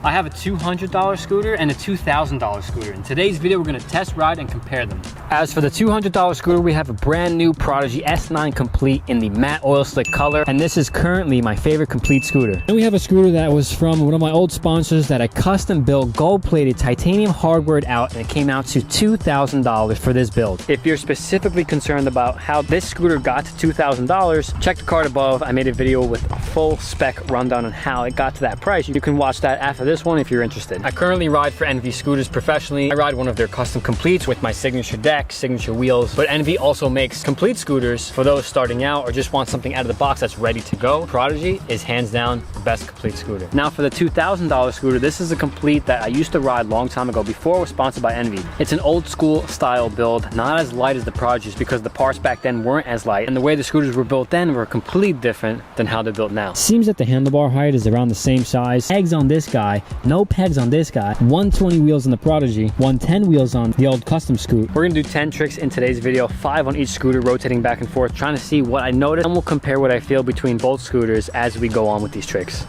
I have a $200 scooter and a $2,000 scooter. In today's video, we're gonna test ride and compare them. As for the $200 scooter, we have a brand new Prodigy S9 Complete in the matte oil slick color, and this is currently my favorite complete scooter. And we have a scooter that was from one of my old sponsors that I custom built, gold-plated titanium hardware out, and it came out to $2,000 for this build. If you're specifically concerned about how this scooter got to $2,000, check the card above. I made a video with a full spec rundown on how it got to that price. You can watch that after this one if you're interested. I currently ride for NV Scooters professionally. I ride one of their custom completes with my signature deck, signature wheels, but NV also makes complete scooters for those starting out or just want something out of the box that's ready to go. Prodigy is hands down the best complete scooter. Now for the $2,000 scooter, this is a complete that I used to ride a long time ago before it was sponsored by NV. It's an old school style build, not as light as the Prodigies because the parts back then weren't as light, and the way the scooters were built then were completely different than how they're built now. Seems that the handlebar height is around the same size. Pegs on this guy, no pegs on this guy. 120 wheels on the Prodigy, 110 wheels on the old custom scoot. We're gonna do 10 tricks in today's video, 5 on each scooter, rotating back and forth, trying to see what I noticed, and we'll compare what I feel between both scooters as we go on with these tricks.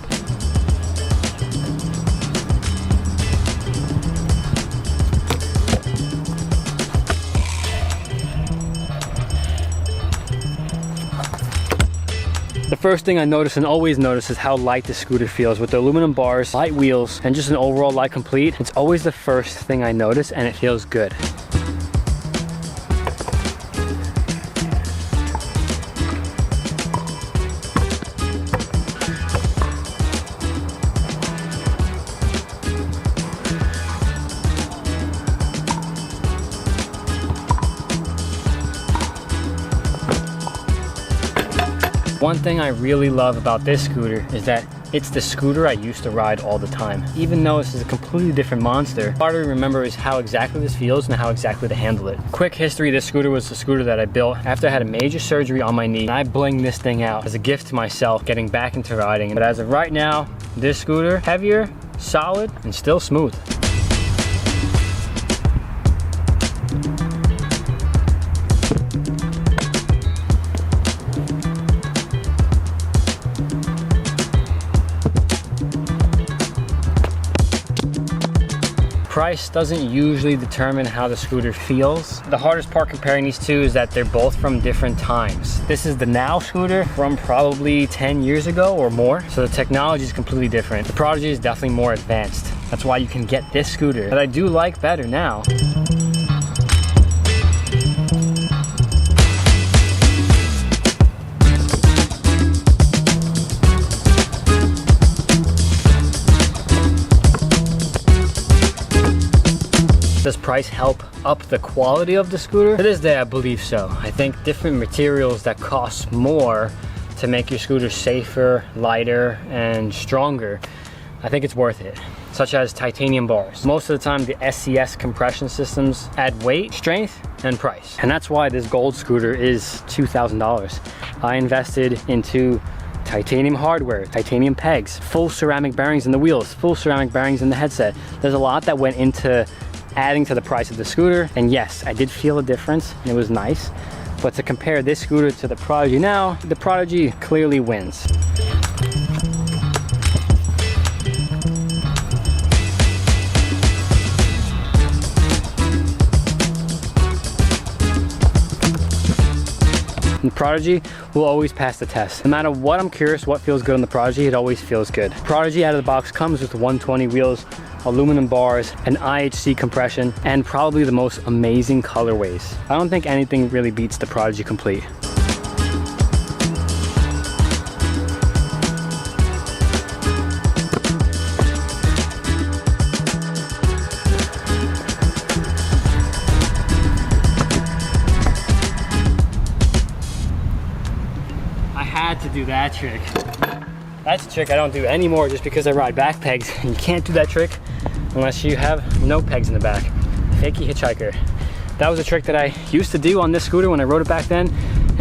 The first thing I notice and always notice is how light the scooter feels with the aluminum bars, light wheels, and just an overall light complete. It's always the first thing I notice, and it feels good. One thing I really love about this scooter is that it's the scooter I used to ride all the time. Even though this is a completely different monster, part of me remember is how exactly this feels and how exactly to handle it. Quick history, this scooter was the scooter that I built after I had a major surgery on my knee, and I blinged this thing out as a gift to myself, getting back into riding. But as of right now, this scooter, heavier, solid, and still smooth. Price doesn't usually determine how the scooter feels. The hardest part comparing these two is that they're both from different times. This is the now scooter from probably 10 years ago or more, so the technology is completely different. The Prodigy is definitely more advanced. That's why you can get this scooter that I do like better now. Does price help up the quality of the scooter? To this day, I believe so. I think different materials that cost more to make your scooter safer, lighter, and stronger, I think it's worth it, such as titanium bars. Most of the time, the SCS compression systems add weight, strength, and price. And that's why this gold scooter is $2,000. I invested into titanium hardware, titanium pegs, full ceramic bearings in the wheels, full ceramic bearings in the headset. There's a lot that went into adding to the price of the scooter, and yes, I did feel a difference and it was nice, but to compare this scooter to the Prodigy now, the Prodigy clearly wins. And the Prodigy will always pass the test. No matter what I'm curious what feels good on the Prodigy, it always feels good. Prodigy out of the box comes with 120 wheels, aluminum bars, an IHC compression, and probably the most amazing colorways. I don't think anything really beats the Prodigy Complete. I had to do that trick. That's a trick I don't do anymore just because I ride back pegs. You can't do that trick unless you have no pegs in the back. Fakey hitchhiker. That was a trick that I used to do on this scooter when I rode it back then,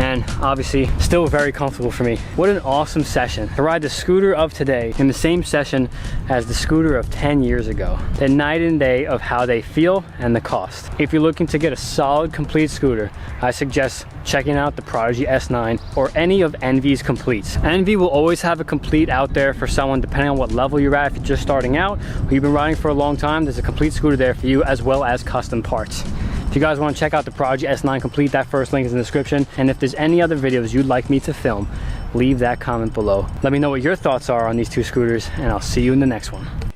and obviously still very comfortable for me. What an awesome session to ride the scooter of today in the same session as the scooter of 10 years ago. The night and day of how they feel and the cost. If you're looking to get a solid complete scooter, I suggest checking out the Prodigy S9 or any of Envy's completes. Envy will always have a complete out there for someone depending on what level you're at. If you're just starting out or you've been riding for a long time, there's a complete scooter there for you, as well as custom parts. If you guys want to check out the Prodigy S9 complete, that first link is in the description. And if there's any other videos you'd like me to film, leave that comment below. Let me know what your thoughts are on these two scooters, and I'll see you in the next one.